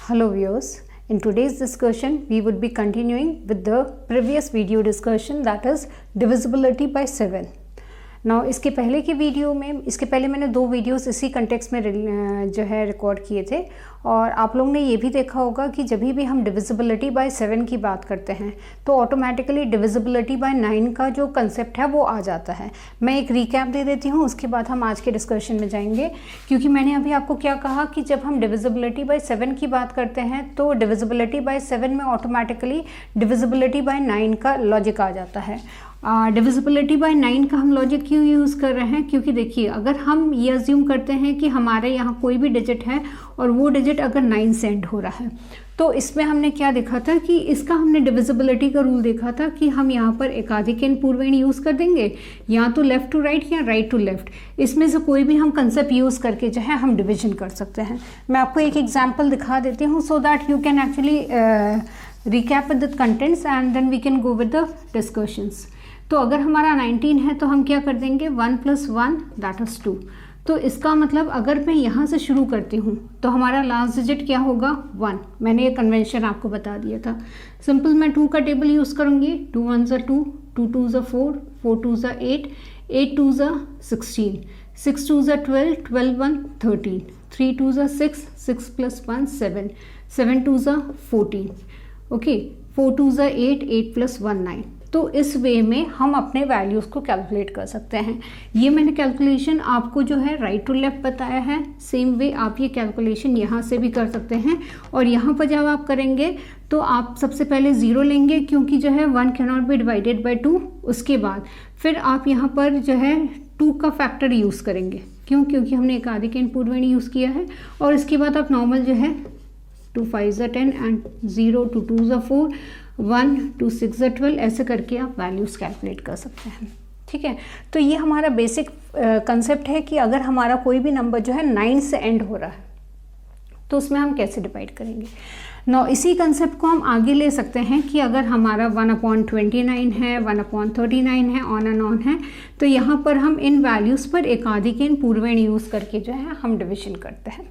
Hello viewers, in today's discussion we would be continuing with the previous video discussion, that is divisibility by 7. Now इसके पहले की video में, इसके पहले मैंने 2 वीडियोस इसी कंटेक्स्ट में जो है रिकॉर्ड किए थे और आप लोगों ने ये भी देखा होगा कि जब भी हम डिविजिबिलिटी बाय 7 की बात करते हैं तो ऑटोमेटिकली डिविजिबिलिटी बाय 9 का जो कंसेप्ट है वो आ जाता है। मैं एक रिकैप दे देती हूँ, उसके बाद हम आज के डिस्कशन में जाएंगे, क्योंकि मैंने अभी आपको क्या कहा कि जब हम डिविजिबिलिटी बाय 7 की बात करते हैं तो डिविजिबिलिटी बाय 7 में ऑटोमेटिकली डिविजिबिलिटी बाय 9 का लॉजिक आ जाता है। डिविजिबिलिटी बाय 9 का हम लॉजिक क्यों यूज़ कर रहे हैं, क्योंकि देखिए अगर हम ये अज्यूम करते हैं कि हमारे यहाँ कोई भी डिजिट है और वो डिजिट अगर 9 से एंड हो रहा है तो इसमें हमने क्या देखा था कि इसका हमने डिविजिबिलिटी का रूल देखा था कि हम यहाँ पर एकाधिक एन पूर्वेण यूज़ कर देंगे, या तो लेफ़्ट टू राइट या राइट टू लेफ़्ट, इसमें से कोई भी हम कंसेप्ट यूज़ करके जो है हम डिवीजन कर सकते हैं। मैं आपको एक एग्जाम्पल दिखा देती हूँ so that you can actually recap with the contents and then we can go with the discussions. तो अगर हमारा 19 है तो हम क्या कर देंगे 1 + 1 दैट इज़ 2। तो इसका मतलब अगर मैं यहाँ से शुरू करती हूँ तो हमारा लास्ट डिजिट क्या होगा 1। मैंने ये कन्वेंशन आपको बता दिया था। सिंपल मैं 2 का टेबल यूज़ करूँगी। 2 1 ज़ा 2, 2 2 ज़ा 4, 4 2 ज़ा 8, 8 2 ज़ा 16, 6 2 ज़ा 12, 12 1 13, 3 2 ज़ा 6, 6 + 1 7, 7 2 ज़ा 14, ओके, 4 2 ज़ा 8, 8 + 1 9। तो इस वे में हम अपने वैल्यूज़ को कैलकुलेट कर सकते हैं। ये मैंने कैलकुलेशन आपको जो है राइट टू लेफ़्ट बताया है, सेम वे आप ये कैलकुलेशन यहाँ से भी कर सकते हैं। और यहाँ पर जब आप करेंगे तो आप सबसे पहले 0 लेंगे, क्योंकि जो है 1 कैनॉट बी डिवाइडेड बाय 2। उसके बाद फिर आप यहाँ पर जो है 2 का फैक्टर यूज़ करेंगे, क्योंकि हमने एकाधिक एन पूर्वेण यूज़ किया है। और इसके बाद आप नॉर्मल जो है 2 5 ज़ा 10 एंड 0 2 2 ज़ा 4, 1 2 6 ज़ा 12, ऐसे करके आप वैल्यूज़ कैलकुलेट कर सकते हैं। ठीक है, तो ये हमारा बेसिक कंसेप्ट है कि अगर हमारा कोई भी नंबर जो है 9 से एंड हो रहा है तो उसमें हम कैसे डिवाइड करेंगे। नौ इसी कंसेप्ट को हम आगे ले सकते हैं कि अगर हमारा 1/29 है, 1/39 है, ऑन एंड ऑन है, तो यहाँ पर हम इन वैल्यूज़ पर एकाधिक एन पूर्वेण यूज़ करके जो है हम डिविजन करते हैं।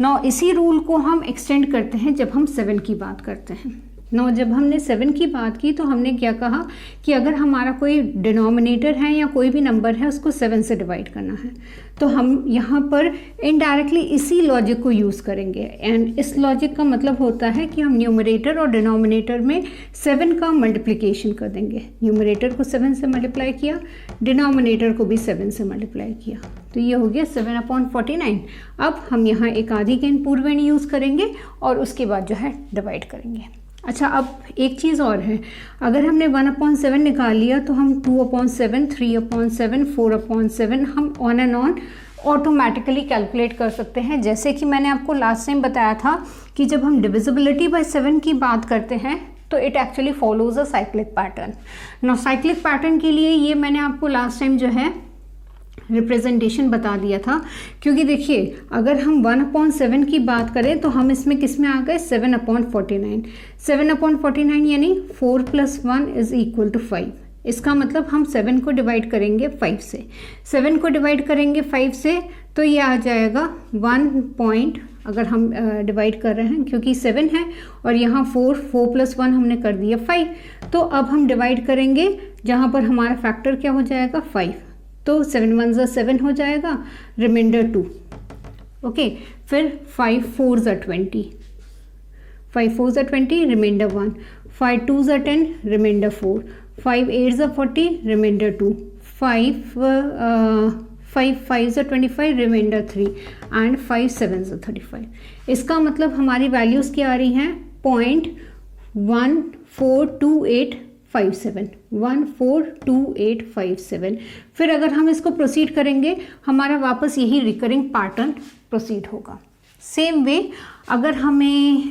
नौ इसी रूल को हम एक्सटेंड करते हैं जब हम 7 की बात करते हैं। नौ जब हमने 7 की बात की तो हमने क्या कहा कि अगर हमारा कोई डिनोमिनेटर है या कोई भी नंबर है उसको 7 से डिवाइड करना है तो हम यहाँ पर इनडायरेक्टली इसी लॉजिक को यूज़ करेंगे। एंड इस लॉजिक का मतलब होता है कि हम न्यूमरेटर और डिनोमिनेटर में 7 का मल्टीप्लिकेशन कर देंगे। न्यूमरेटर को 7 से मल्टीप्लाई किया, डिनोमिनेटर को भी 7 से मल्टीप्लाई किया, तो ये हो गया 7/49। अब हम यहाँ एकाधिक एन पूर्वेण यूज़ करेंगे और उसके बाद जो है डिवाइड करेंगे। अच्छा, अब एक चीज़ और है, अगर हमने 1/7 निकाल लिया तो हम 2/7, 3/7, 4/7 हम on and on automatically calculate कर सकते हैं। जैसे कि मैंने आपको लास्ट टाइम बताया था कि जब हम डिविजिबिलिटी बाय 7 की बात करते हैं तो it actually follows a cyclic pattern. No cyclic pattern के लिए ये मैंने आपको लास्ट टाइम जो है रिप्रेजेंटेशन बता दिया था, क्योंकि देखिए अगर हम 1/7 की बात करें तो हम इसमें किस में आ गए 7/49। 7/49 यानी 4 + 1 = 5। इसका मतलब हम 7 को डिवाइड करेंगे 5 से। 7 को डिवाइड करेंगे 5 से तो ये आ जाएगा 1 अगर हम डिवाइड कर रहे हैं, क्योंकि 7 है और यहाँ 4 + 1 हमने कर दिया 5। तो अब हम डिवाइड करेंगे जहाँ पर हमारा फैक्टर क्या हो जाएगा 5, तो 7 1 ज़ा 7 हो जाएगा, रिमाइंडर 2, ओके। फिर 5 4 ज़ा 20, 5 4 ज़ा 20, रिमाइंडर 1, 5 2 ज़ा 10, रिमाइंडर 4, 5 8 ज़ा 40, रिमाइंडर 2, 5 5 ज़ा 25, रिमाइंडर 3 एंड 5 7 ज़ा 35। इसका मतलब हमारी वैल्यूज़ क्या आ रही हैं 0.142857, 142857। फिर अगर हम इसको प्रोसीड करेंगे हमारा वापस यही रिकरिंग पैटर्न प्रोसीड होगा। सेम वे अगर हमें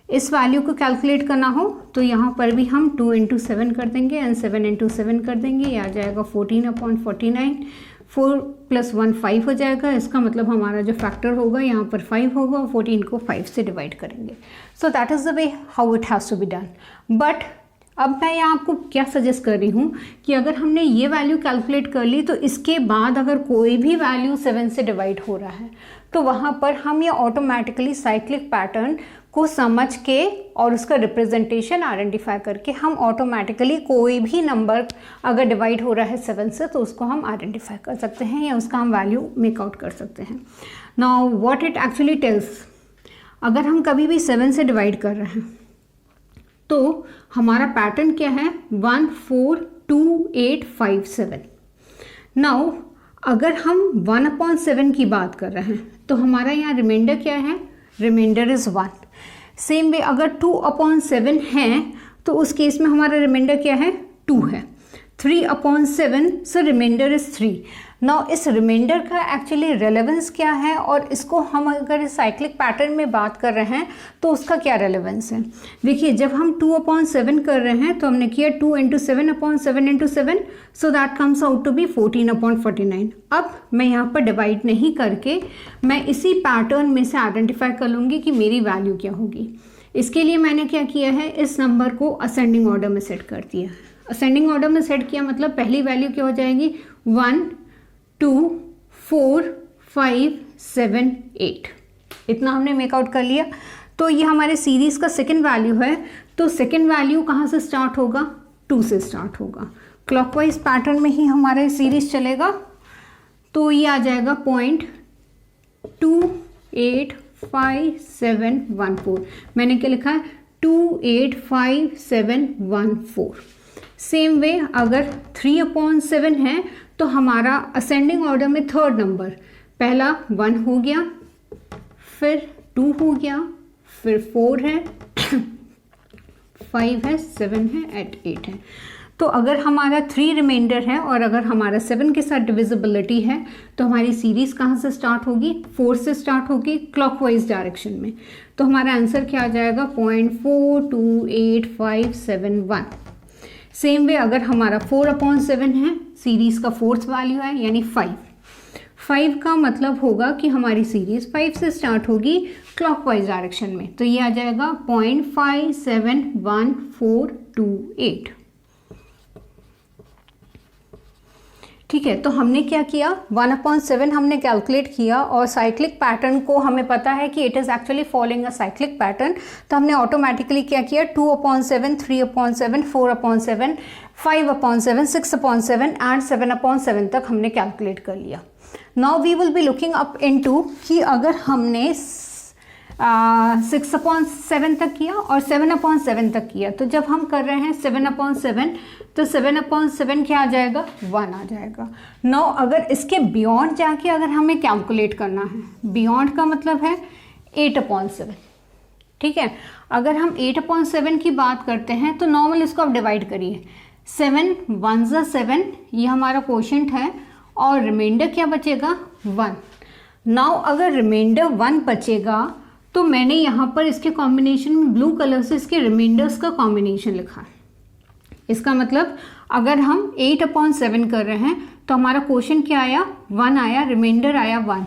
इस वैल्यू को कैलकुलेट करना हो तो यहाँ पर भी हम 2 × 7 कर देंगे एंड 7 × 7 कर देंगे, ये आ जाएगा 14/49। 4 + 1 5 हो जाएगा। इसका मतलब हमारा जो फैक्टर होगा यहाँ पर 5 होगा और 14 को 5 से डिवाइड करेंगे। So that is the way how it has to be done. But अब मैं यहाँ आपको क्या सजेस्ट कर रही हूँ कि अगर हमने ये वैल्यू कैलकुलेट कर ली तो इसके बाद अगर कोई भी वैल्यू 7 से डिवाइड हो रहा है तो वहाँ पर हम ये ऑटोमेटिकली साइक्लिक पैटर्न को समझ के और उसका रिप्रेजेंटेशन आइडेंटिफाई करके हम ऑटोमेटिकली कोई भी नंबर अगर डिवाइड हो रहा है 7 से तो उसको हम आइडेंटिफाई कर सकते हैं या उसका हम वैल्यू मेक आउट कर सकते हैं। Now what it actually tells, अगर हम कभी भी 7 से डिवाइड कर रहे हैं तो हमारा पैटर्न क्या है 1 4 2 8 5 7। नाउ अगर हम 1/7 की बात कर रहे हैं तो हमारा यहाँ रिमाइंडर क्या है, रिमाइंडर इज़ 1। सेम वे अगर 2/7 है तो उस केस में हमारा रिमाइंडर क्या है 2 है। 3/7 सो रिमाइंडर इज़ 3। नाउ इस रिमाइंडर का एक्चुअली रेलेवेंस क्या है और इसको हम अगर इस साइक्लिक पैटर्न में बात कर रहे हैं तो उसका क्या रेलेवेंस है। देखिए जब हम 2/7 कर रहे हैं तो हमने किया 2 × 7/7 × 7 so that comes out to be 14/49। अब मैं यहाँ पर डिवाइड नहीं करके मैं इसी पैटर्न में से आइडेंटिफाई कर लूँगी कि मेरी वैल्यू क्या होगी। इसके लिए मैंने क्या किया है, इस नंबर को असेंडिंग ऑर्डर में सेट कर दिया। असेंडिंग ऑर्डर में सेट किया मतलब पहली वैल्यू क्या हो जाएगी 1 2 4 5 7 8, इतना हमने मेकआउट कर लिया। तो ये हमारे सीरीज़ का सेकंड वैल्यू है। तो सेकंड वैल्यू कहाँ से स्टार्ट होगा, 2 से स्टार्ट होगा। क्लॉकवाइज पैटर्न में ही हमारा सीरीज़ चलेगा तो ये आ जाएगा 0.28571 मैंने क्या लिखा है 28571 सेम वे अगर 3/7 है तो हमारा असेंडिंग ऑर्डर में थर्ड नंबर पहला 1 हो गया, फिर 2 हो गया, फिर 4 है 5 है 7 है एट 8 है। तो अगर हमारा 3 रिमाइंडर है और अगर हमारा 7 के साथ डिविजिबिलिटी है तो हमारी सीरीज़ कहाँ से स्टार्ट होगी, 4 से स्टार्ट होगी क्लॉकवाइज डायरेक्शन में। तो हमारा आंसर क्या आ जाएगा 0.428571। सेम वे अगर हमारा 4/7 है, सीरीज़ का फोर्थ वैल्यू है यानी 5 का मतलब होगा कि हमारी सीरीज़ 5 से स्टार्ट होगी क्लॉकवाइज डायरेक्शन में। तो ये आ जाएगा 0.571428। ठीक है, तो हमने क्या किया 1/7 हमने कैलकुलेट किया और साइक्लिक पैटर्न को हमें पता है कि it is actually following a cyclic pattern. तो हमने ऑटोमेटिकली क्या किया 2/7 3/7 4/7 5/7 6/7 एंड 7/7 तक हमने कैलकुलेट कर लिया। Now we will be looking up into कि अगर हमने 6/7 तक किया और 7/7 तक किया तो जब हम कर रहे हैं 7/7 तो 7/7 क्या आ जाएगा 1 आ जाएगा। नाउ अगर इसके बियॉन्ड जाके अगर हमें कैलकुलेट करना है, बियॉन्ड का मतलब है 8/7। ठीक है, अगर हम 8/7 की बात करते हैं तो नॉर्मल इसको आप डिवाइड करिए 7 1 ज़ा 7 ये हमारा क्वोशंट है और रिमाइंडर क्या बचेगा 1। नाउ अगर रिमाइंडर 1 बचेगा तो मैंने यहाँ पर इसके कॉम्बिनेशन में ब्लू कलर से इसके रिमाइंडर्स का कॉम्बिनेशन लिखा। इसका मतलब अगर हम 8/7 कर रहे हैं तो हमारा क्वोशंट क्या आया 1 आया, रिमाइंडर आया 1।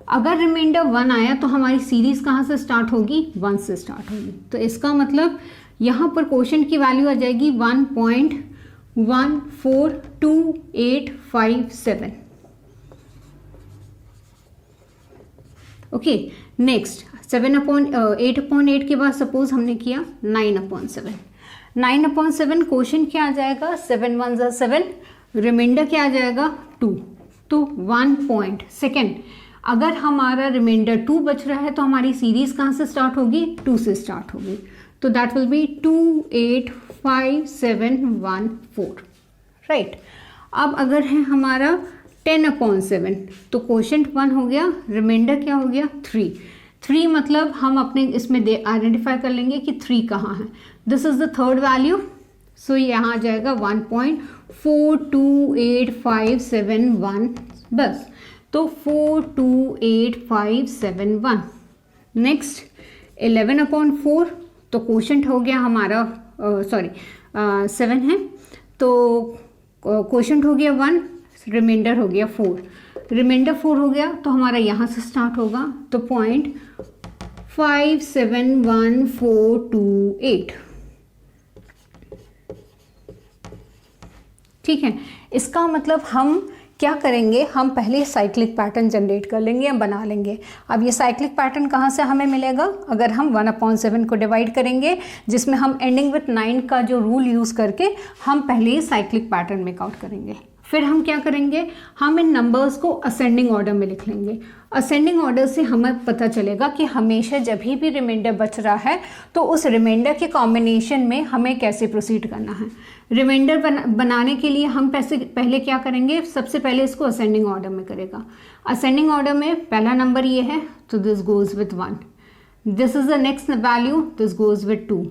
अगर रिमाइंडर 1 आया तो हमारी सीरीज़ कहाँ से स्टार्ट होगी 1 से स्टार्ट होगी। तो इसका मतलब यहाँ पर क्वोशंट की वैल्यू आ जाएगी 1.14287। ओके, नेक्स्ट 8/8 के बाद सपोज हमने किया 9/7। 9/7 क्वोशंट क्या आ जाएगा 7 1 ज़ा 7, रिमाइंडर क्या आ जाएगा 2। तो 1 पॉइंट सेकेंड अगर हमारा रिमाइंडर 2 बच रहा है तो हमारी सीरीज़ कहाँ से स्टार्ट होगी 2 से स्टार्ट होगी। तो दैट विल बी 28571 राइट। अब अगर है हमारा 10/7 तो क्वोशंट 1 हो गया, रिमाइंडर क्या हो गया 3 मतलब हम अपने इसमें आइडेंटिफाई कर लेंगे कि 3 कहाँ है। This is the third value. So यहाँ आ जाएगा 1.428571 बस। तो 42851। नेक्स्ट 11/4 तो क्वोशंट हो गया हमारा 7 है तो क्वोशंट हो गया 1, रिमाइंडर हो गया 4। रिमाइंडर 4 हो गया तो हमारा यहाँ से स्टार्ट होगा तो 0.571428। ठीक है, इसका मतलब हम क्या करेंगे, हम पहले साइक्लिक पैटर्न जनरेट कर लेंगे या बना लेंगे। अब ये साइक्लिक पैटर्न कहाँ से हमें मिलेगा, अगर हम 1/7 को डिवाइड करेंगे, जिसमें हम एंडिंग विथ 9 का जो रूल यूज़ करके हम पहले ही साइक्लिक पैटर्न मेकआउट करेंगे। फिर हम क्या करेंगे, हम इन नंबर्स को असेंडिंग ऑर्डर में लिख लेंगे। असेंडिंग ऑर्डर से हमें पता चलेगा कि हमेशा जब भी रिमाइंडर बच रहा है तो उस रिमाइंडर के कॉम्बिनेशन में हमें कैसे प्रोसीड करना है। रिमाइंडर बनाने के लिए हम पहले क्या करेंगे, सबसे पहले इसको असेंडिंग ऑर्डर में करेगा। असेंडिंग ऑर्डर में पहला नंबर ये है तो this goes with 1, this is the next value, this goes with 2।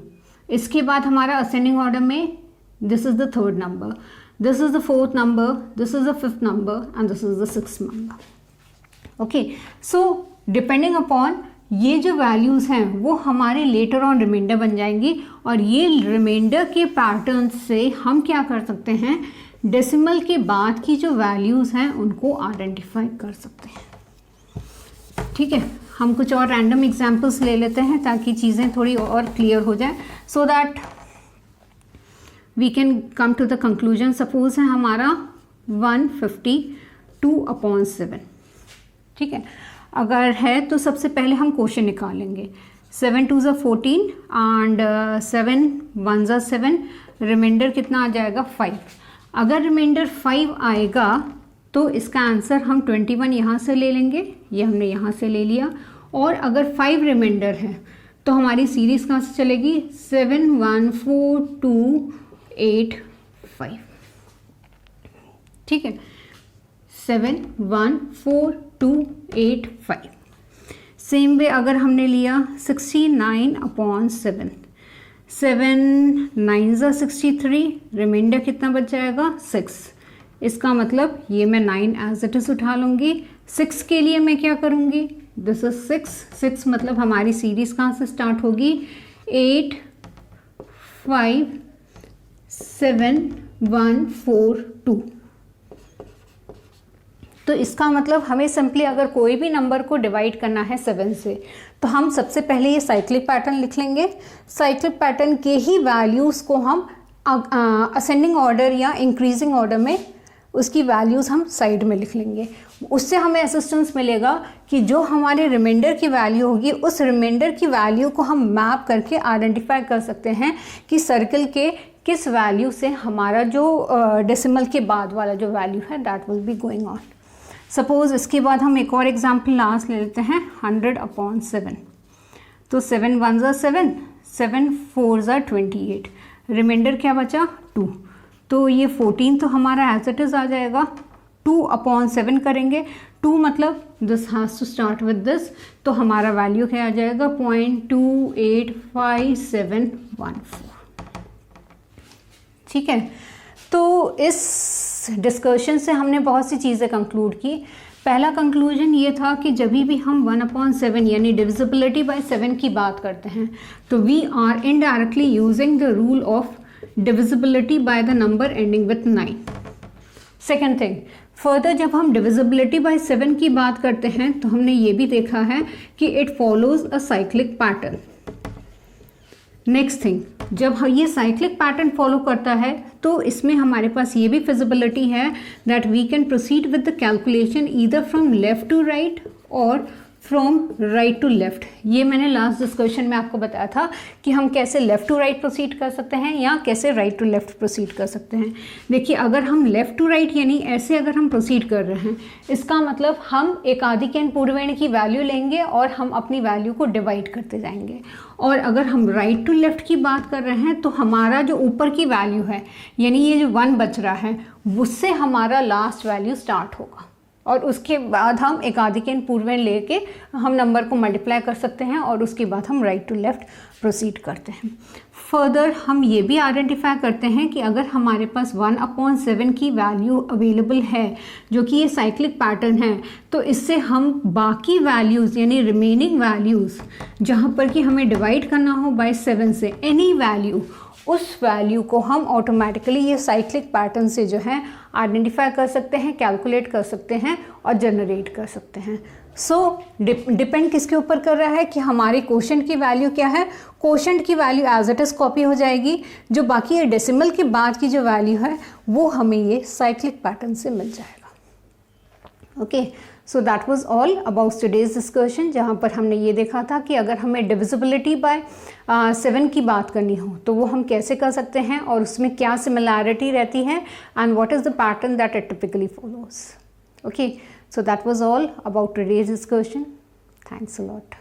इसके बाद हमारा असेंडिंग ऑर्डर में this is the third number, this is the fourth number, this is the fifth number and this is the sixth number. Okay, so depending upon ये जो values हैं वो हमारे later on reminder बन जाएंगी और ये रिमाइंडर के पैटर्न से हम क्या कर सकते हैं, डेसिमल के बाद की जो वैल्यूज़ हैं उनको आइडेंटिफाई कर सकते हैं। ठीक है, हम कुछ और रैंडम एग्जाम्पल्स ले लेते हैं ताकि चीज़ें थोड़ी और क्लियर हो जाए, so that we can come to the conclusion. Suppose है हमारा 152/7, ठीक है, अगर है तो सबसे पहले हम क्वेश्चन निकालेंगे। 7 2 ज़ा 14 एंड 7 1 ज़ा 7, रिमाइंडर कितना आ जाएगा 5। अगर रिमाइंडर 5 आएगा तो इसका आंसर हम 21 यहाँ से ले लेंगे, ये हमने यहाँ से ले लिया। और अगर 5 रिमाइंडर है तो हमारी सीरीज़ कहाँ से चलेगी, 7 1 4 2 8 5, ठीक है, 7 1 4 2 8 5। सेम वे अगर हमने लिया 69/7, 7 9 ज़ा 63, रिमाइंडर कितना बच जाएगा 6। इसका मतलब ये मैं 9 एज इट इज़ उठा लूँगी। 6 के लिए मैं क्या करूँगी, दिस इज 6 मतलब हमारी सीरीज़ कहाँ से स्टार्ट होगी, 8 5 7 1 4 2। तो इसका मतलब हमें सिंपली अगर कोई भी नंबर को डिवाइड करना है 7 से तो हम सबसे पहले ये साइक्लिक पैटर्न लिख लेंगे। साइक्लिक पैटर्न के ही वैल्यूज़ को हम असेंडिंग ऑर्डर या इंक्रीजिंग ऑर्डर में उसकी वैल्यूज़ हम साइड में लिख लेंगे। उससे हमें असिस्टेंस मिलेगा कि जो हमारे रिमाइंडर की वैल्यू होगी उस रिमाइंडर की वैल्यू को हम मैप करके आइडेंटिफाई कर सकते हैं कि सर्कल के किस वैल्यू से हमारा जो डेसिमल के बाद वाला जो वैल्यू है that will be going on. Suppose इसके बाद हम एक और एग्जाम्पल लास्ट ले लेते हैं 100/7। तो 7 1 ज़ा 7, 7 4 ज़ा 28, रिमाइंडर क्या बचा 2। तो ये 14 तो हमारा एज इट इज़ आ जाएगा। 2/7 करेंगे, 2 मतलब this has to start with this, तो हमारा वैल्यू क्या आ जाएगा 0.28571 ठीक है। तो इस डिस्कशन से हमने बहुत सी चीज़ें कंक्लूड की। पहला कंक्लूजन ये था कि जब भी हम 1/7 यानी डिविजिबिलिटी बाय 7 की बात करते हैं तो we are indirectly using the rule of divisibility by the number ending with 9। Second thing, further जब हम डिविजिबिलिटी बाय 7 की बात करते हैं तो हमने ये भी देखा है कि it follows a cyclic pattern. Next thing, जब ये साइक्लिक पैटर्न फॉलो करता है तो इसमें हमारे पास ये भी फिजिबिलिटी है that we can proceed with the calculation either from left to right और फ्रॉम राइट टू लेफ्ट। ये मैंने लास्ट डिस्कशन में आपको बताया था कि हम कैसे लेफ़्ट टू राइट प्रोसीड कर सकते हैं या कैसे राइट टू लेफ़्ट प्रोसीड कर सकते हैं। देखिए, अगर हम लेफ़्ट टू राइट यानी ऐसे अगर हम प्रोसीड कर रहे हैं, इसका मतलब हम एक आदि के पूर्वेण की वैल्यू लेंगे और हम अपनी वैल्यू को डिवाइड करते जाएंगे। और अगर हम राइट टू लेफ़्ट की बात कर रहे हैं तो हमारा जो ऊपर की वैल्यू है यानी ये जो 1 बच रहा है उससे हमारा लास्ट वैल्यू स्टार्ट होगा और उसके बाद हम एक आदि के पूर्वेण लेके हम नंबर को मल्टीप्लाई कर सकते हैं और उसके बाद हम राइट टू लेफ़्ट प्रोसीड करते हैं। फर्दर हम ये भी आइडेंटिफाई करते हैं कि अगर हमारे पास 1/7 की वैल्यू अवेलेबल है जो कि ये साइक्लिक पैटर्न है तो इससे हम बाकी वैल्यूज़ यानी रिमेनिंग वैल्यूज़ जहाँ पर कि हमें डिवाइड करना हो बाय 7 से एनी वैल्यू उस वैल्यू को हम ऑटोमेटिकली ये साइक्लिक पैटर्न से जो है आइडेंटिफाई कर सकते हैं, कैलकुलेट कर सकते हैं और जनरेट कर सकते हैं। सो डिपेंड किसके ऊपर कर रहा है कि हमारी कोशेंट की वैल्यू क्या है। कोशेंट की value as it is copy हो जाएगी, जो बाकी ये डेसिमल के बाद की जो वैल्यू है वो हमें ये साइक्लिक पैटर्न से मिल जाएगा। Okay, so that was all about today's discussion, जहाँ पर हमने ये देखा था कि अगर हमें डिविजिबिलिटी बाय 7 की बात करनी हो तो वो हम कैसे कर सकते हैं और उसमें क्या सिमिलैरिटी रहती है and what is the pattern that it typically follows. Okay, so that was all about today's discussion. Thanks a lot.